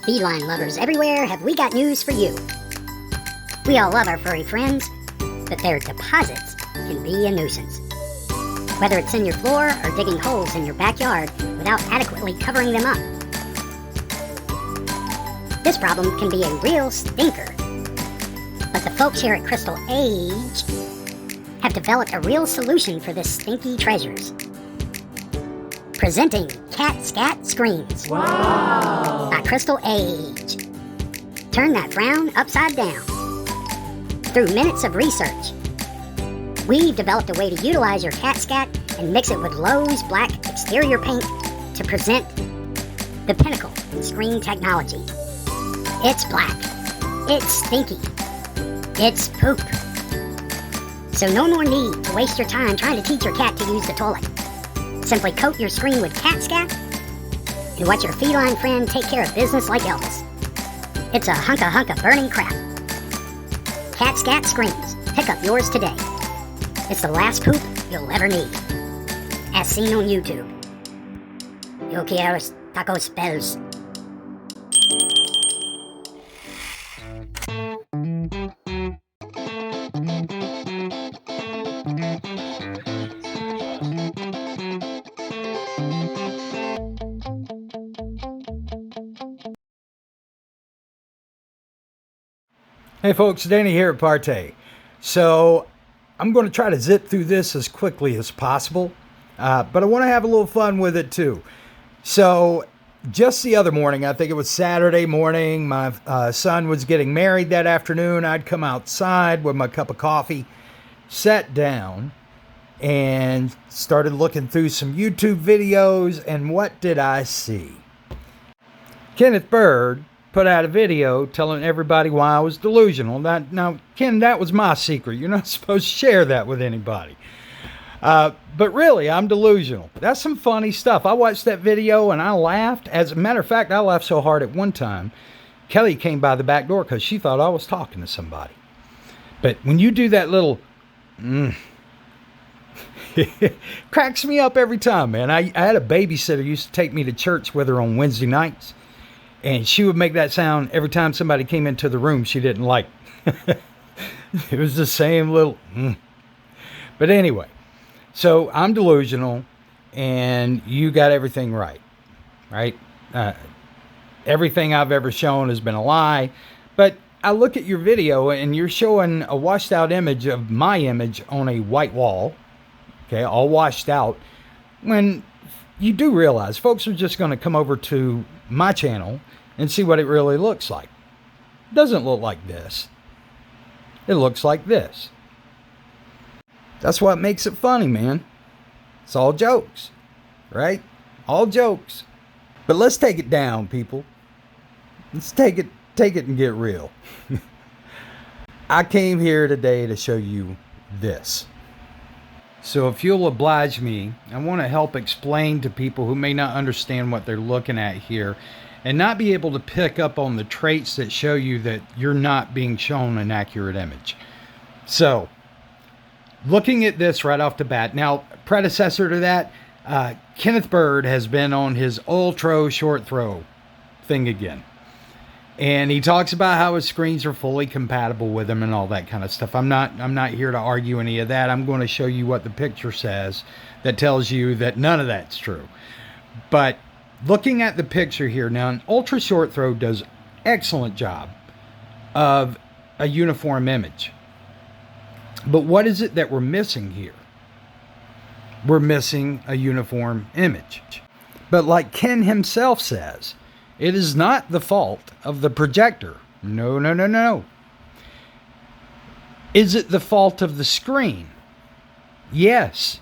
Feline lovers everywhere, have we got news for you. We all love our furry friends, but their deposits can be a nuisance. Whether it's in your floor or digging holes in your backyard without adequately covering them up. This problem can be a real stinker. But the folks here at Crystal Age have developed a real solution for this stinky treasures. Presenting Cat Scat Screens. Wow! By Crystal Age. Turn that frown upside down. Through minutes of research, we've developed a way to utilize your cat scat and mix it with Lowe's black exterior paint to present the pinnacle in screen technology. It's black. It's stinky. It's poop. So no more need to waste your time trying to teach your cat to use the toilet. Simply coat your screen with cat scat and watch your feline friend take care of business like Elvis. It's a hunka burning crap. Cat Scat Screens. Pick up yours today. It's the last poop you'll ever need. As seen on YouTube. Yo quiero tacos bells. Hey folks, Danny here at PARTAY. So I'm going to try to zip through this as quickly as possible, but I want to have a little fun with it too. So just the other morning, I think it was Saturday morning, my son was getting married that afternoon. I'd come outside with my cup of coffee, sat down, and started looking through some YouTube videos, and what did I see? Kenneth Bird put out a video telling everybody why I was delusional. Now, Ken, that was my secret. You're not supposed to share that with anybody. But really, I'm delusional. That's some funny stuff. I watched that video and I laughed. As a matter of fact, I laughed so hard at one time, Kelly came by the back door because she thought I was talking to somebody. But when you do that little, it cracks me up every time, man. I had a babysitter who used to take me to church with her on Wednesday nights. And she would make that sound every time somebody came into the room she didn't like. It was the same little. But anyway, so I'm delusional, and you got everything right? Everything I've ever shown has been a lie. But I look at your video, and you're showing a washed out image of my image on a white wall. Okay, all washed out. When you do realize folks are just going to come over to my channel and see what it really looks like. It doesn't look like this. It looks like this. That's what makes it funny, man. It's all jokes, right? All jokes. But let's take it down, people. Let's take it and get real. I came here today to show you this. So if you'll oblige me, I want to help explain to people who may not understand what they're looking at here and not be able to pick up on the traits that show you that you're not being shown an accurate image. So, looking at this right off the bat, now, predecessor to that, Kenneth Bird has been on his ultra short throw thing again. And he talks about how his screens are fully compatible with him and all that kind of stuff. I'm not here to argue any of that. I'm going to show you what the picture says that tells you that none of that's true. But looking at the picture here now, an ultra short throw does excellent job of a uniform image. But what is it that we're missing here? We're missing a uniform image. But like Ken himself says, it is not the fault of the projector. No. Is it the fault of the screen? Yes.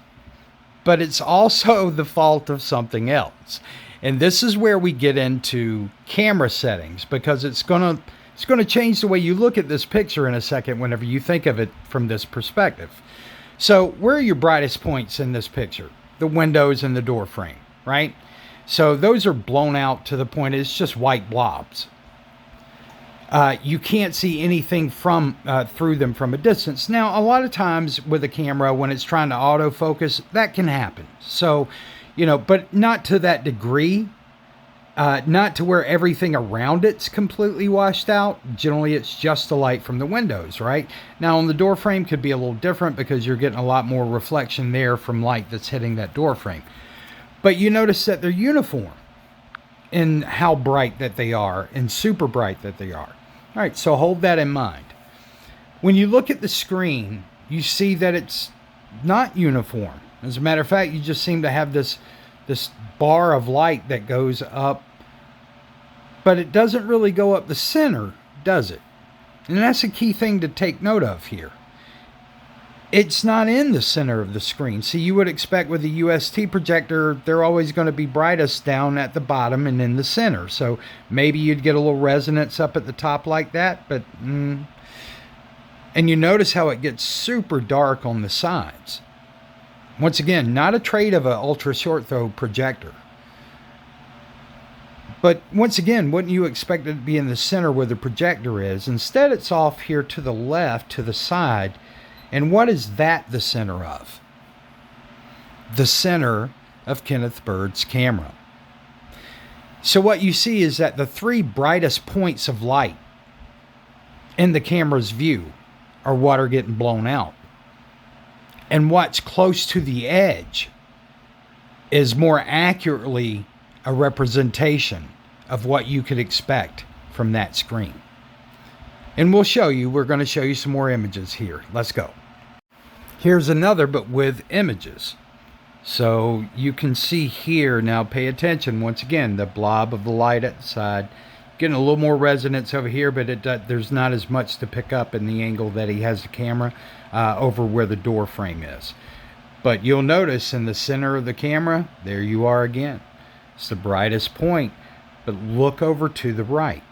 But it's also the fault of something else. And this is where we get into camera settings, because it's going to change the way you look at this picture in a second whenever you think of it from this perspective. So where are your brightest points in this picture? The windows and the door frame, right? So those are blown out to the point it's just white blobs. You can't see anything from through them from a distance. Now, a lot of times with a camera, when it's trying to autofocus, that can happen. So, but not to that degree. Not to where everything around it's completely washed out. Generally, it's just the light from the windows, right? Now, on the door frame could be a little different because you're getting a lot more reflection there from light that's hitting that door frame. But you notice that they're uniform in how bright that they are and super bright that they are. All right, so hold that in mind. When you look at the screen, you see that it's not uniform. As a matter of fact, you just seem to have this bar of light that goes up, but it doesn't really go up the center, does it? And that's a key thing to take note of here. It's not in the center of the screen. See, you would expect with a UST projector, they're always going to be brightest down at the bottom and in the center. So maybe you'd get a little resonance up at the top like that, but and you notice how it gets super dark on the sides. Once again, not a trait of an ultra short throw projector. But once again, wouldn't you expect it to be in the center where the projector is? Instead, it's off here to the left, to the side. And what is that the center of? The center of Kenneth Bird's camera. So what you see is that the three brightest points of light in the camera's view are what are getting blown out. And what's close to the edge is more accurately a representation of what you could expect from that screen. And we're going to show you some more images here. Let's go. Here's another, but with images. So you can see here, now pay attention, once again, the blob of the light at the side. Getting a little more resonance over here, but there's not as much to pick up in the angle that he has the camera over where the door frame is. But you'll notice in the center of the camera, there you are again. It's the brightest point, but look over to the right.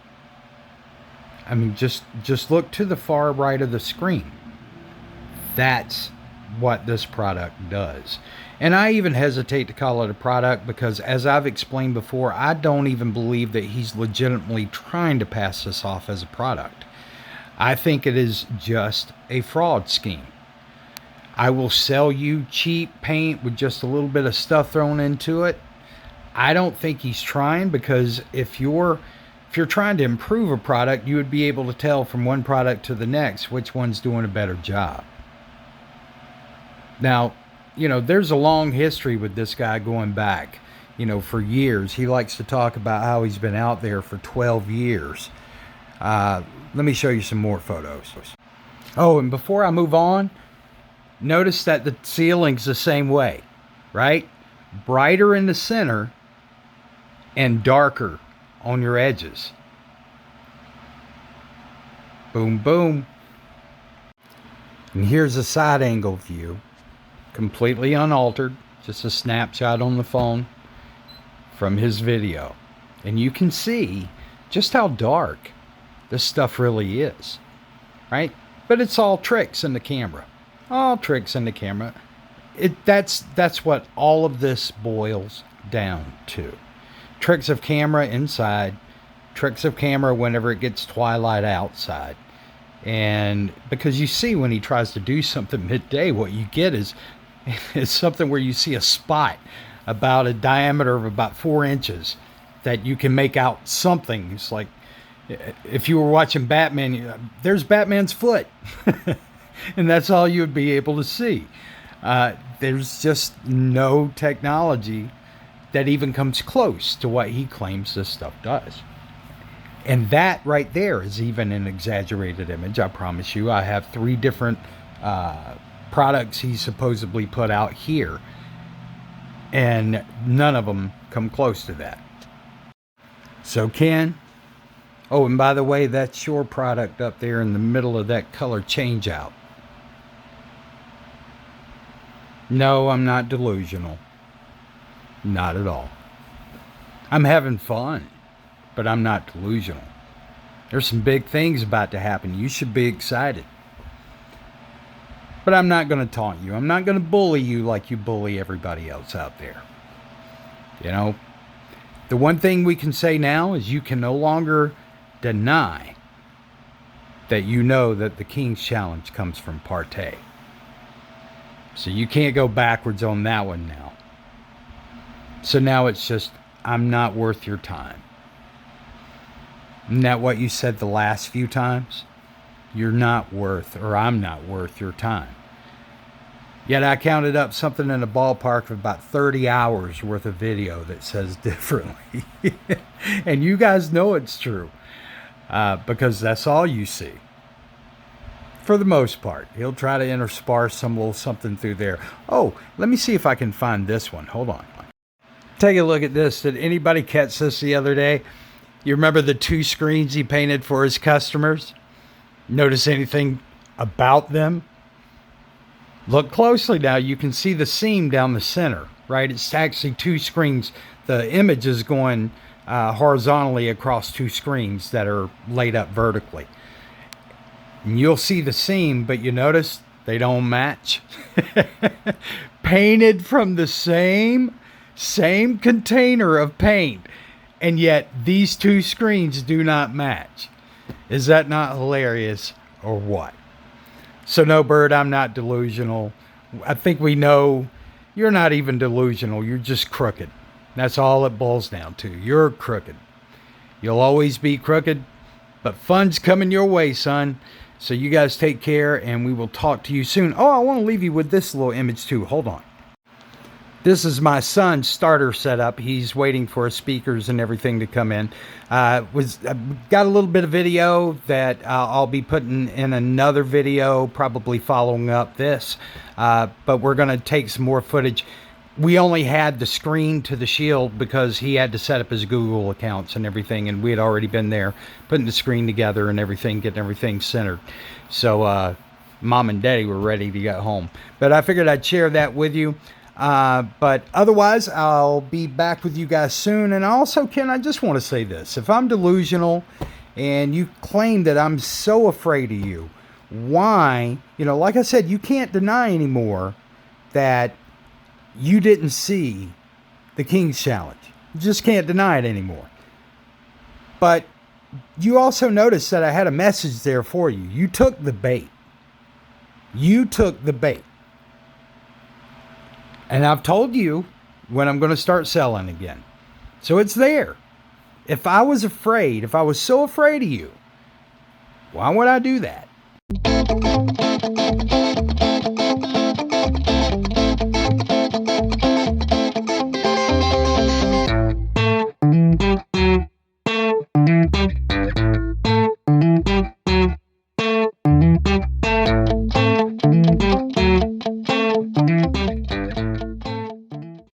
I mean, just look to the far right of the screen. That's what this product does. And I even hesitate to call it a product because, as I've explained before, I don't even believe that he's legitimately trying to pass this off as a product. I think it is just a fraud scheme. I will sell you cheap paint with just a little bit of stuff thrown into it. I don't think he's trying, because if you're trying to improve a product, you would be able to tell from one product to the next which one's doing a better job. Now, there's a long history with this guy going back, for years. He likes to talk about how he's been out there for 12 years. Let me show you some more photos. Oh, and before I move on, notice that the ceiling's the same way, right? Brighter in the center and darker on your edges. Boom, boom. And here's a side angle view. Completely unaltered, just a snapshot on the phone from his video. And you can see just how dark this stuff really is, right? But it's all tricks in the camera. All tricks in the camera. That's what all of this boils down to. Tricks of camera inside, tricks of camera whenever it gets twilight outside. And because you see when he tries to do something midday, what you get is something where you see a spot about a diameter of about 4 inches that you can make out something. It's like if you were watching Batman, there's Batman's foot. And that's all you would be able to see. There's just no technology that even comes close to what he claims this stuff does. And that right there is even an exaggerated image. I promise you, I have 3 different products he supposedly put out here, and none of them come close to that. So Ken, oh, and by the way, that's your product up there in the middle of that color change out. No, I'm not delusional. Not at all. I'm having fun, but I'm not delusional. There's some big things about to happen. You should be excited. But I'm not going to taunt you. I'm not going to bully you like you bully everybody else out there. The one thing we can say now is you can no longer deny that you know that the King's Challenge comes from PARTAY. So you can't go backwards on that one now. So now it's just I'm not worth your time. Isn't that what you said the last few times? You're not worth, or I'm not worth your time. Yet I counted up something in the ballpark of about 30 hours worth of video that says differently. And you guys know it's true, because that's all you see. For the most part. He'll try to intersperse some little something through there. Oh, let me see if I can find this one. Hold on. Take a look at this. Did anybody catch this the other day? You remember the 2 screens he painted for his customers? Notice anything about them? Look closely now. You can see the seam down the center, right? It's actually 2 screens. The image is going horizontally across 2 screens that are laid up vertically. And you'll see the seam, but you notice they don't match. Painted from the same container of paint, and yet these 2 screens do not match. Is that not hilarious or what? So no, Bird, I'm not delusional. I think we know you're not even delusional. You're just crooked. That's all it boils down to. You're crooked. You'll always be crooked, but fun's coming your way, son. So you guys take care, and we will talk to you soon. Oh, I want to leave you with this little image too. Hold on. This is my son's starter setup. He's waiting for his speakers and everything to come in. Got a little bit of video that I'll be putting in another video, probably following up this. But we're going to take some more footage. We only had the screen to the Shield because he had to set up his Google accounts and everything, and we had already been there putting the screen together and everything, getting everything centered. So Mom and Daddy were ready to get home. But I figured I'd share that with you. But otherwise, I'll be back with you guys soon. And also, Ken, I just want to say this. If I'm delusional and you claim that I'm so afraid of you, why, like I said, you can't deny anymore that you didn't see the King's Challenge. You just can't deny it anymore. But you also noticed that I had a message there for you. You took the bait. You took the bait. And I've told you when I'm going to start selling again. So it's there. If I was so afraid of you, why would I do that?